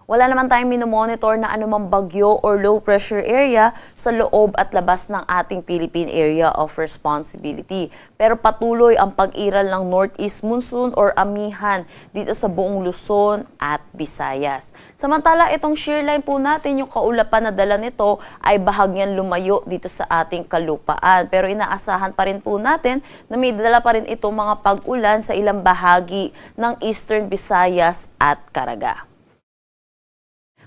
Wala naman tayong minomonitor na anumang bagyo or low pressure area sa loob at labas ng ating Philippine Area of Responsibility. Pero patuloy ang pag-iral ng northeast monsoon or amihan dito sa buong Luzon at Visayas. Samantala, itong shear line po natin, yung kaulapan na dala nito ay bahagyang lumayo dito sa ating kalupaan. Pero inaasahan pa rin po natin na may dala pa rin itong mga pag-ulan sa ilang bahagi ng Eastern Visayas at Caraga.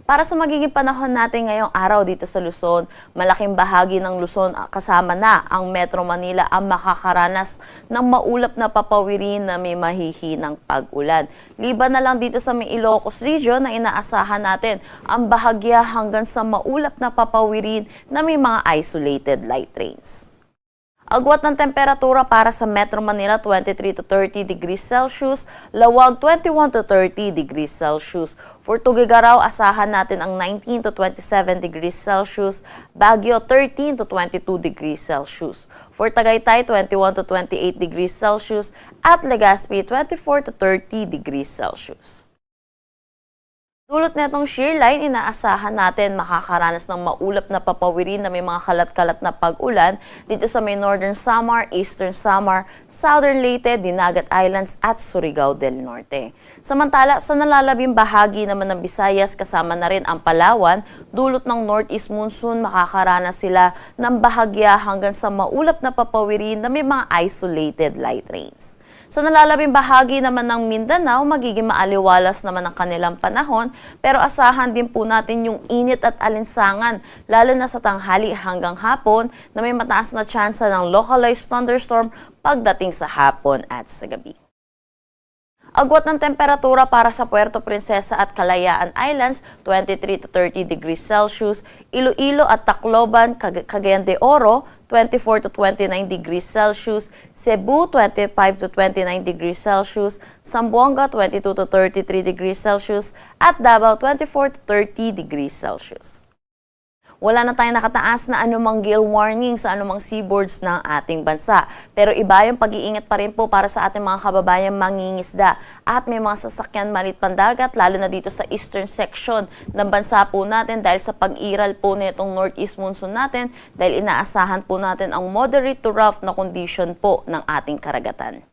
Para sa magiging panahon natin ngayong araw dito sa Luzon, malaking bahagi ng Luzon kasama na ang Metro Manila ang makakaranas ng maulap na papawirin na may mahihinang pag-ulan. Liban na lang dito sa may Ilocos Region na inaasahan natin ang bahagya hanggang sa maulap na papawirin na may mga isolated light rains. Agwat ng temperatura para sa Metro Manila 23 to 30 degrees Celsius, Lawag 21 to 30 degrees Celsius. For Tuguegarao, asahan natin ang 19 to 27 degrees Celsius, Baguio 13 to 22 degrees Celsius. For Tagaytay, 21 to 28 degrees Celsius at Legazpi 24 to 30 degrees Celsius. Dulot netong shear line, inaasahan natin makakaranas ng maulap na papawirin na may mga kalat-kalat na pag-ulan dito sa may Northern Samar, Eastern Samar, Southern Leyte, Dinagat Islands at Surigao del Norte. Samantala, sa nalalabing bahagi naman ng Visayas kasama na rin ang Palawan, dulot ng northeast monsoon, makakaranas sila ng bahagya hanggang sa maulap na papawirin na may mga isolated light rains. Sa nalalabing bahagi naman ng Mindanao, magiging maaliwalas naman ang kanilang panahon, pero asahan din po natin yung init at alinsangan, lalo na sa tanghali hanggang hapon na may mataas na tsansa ng localized thunderstorm pagdating sa hapon at sa gabi. Agwat ng temperatura para sa Puerto Princesa at Kalayaan Islands, 23 to 30 degrees Celsius, Iloilo at Tacloban, Cagayan de Oro, 24 to 29 degrees Celsius, Cebu, 25 to 29 degrees Celsius, Zamboanga, 22 to 33 degrees Celsius, at Davao, 24 to 30 degrees Celsius. Wala na tayong nakataas na anumang gale warning sa anumang seaboards ng ating bansa. Pero iba yung pag-iingat pa rin po para sa ating mga kababayang mangingisda at may mga sasakyan malit pandagat, lalo na dito sa eastern section ng bansa po natin dahil sa pag-iral po nitong northeast monsoon natin dahil inaasahan po natin ang moderate to rough na condition po ng ating karagatan.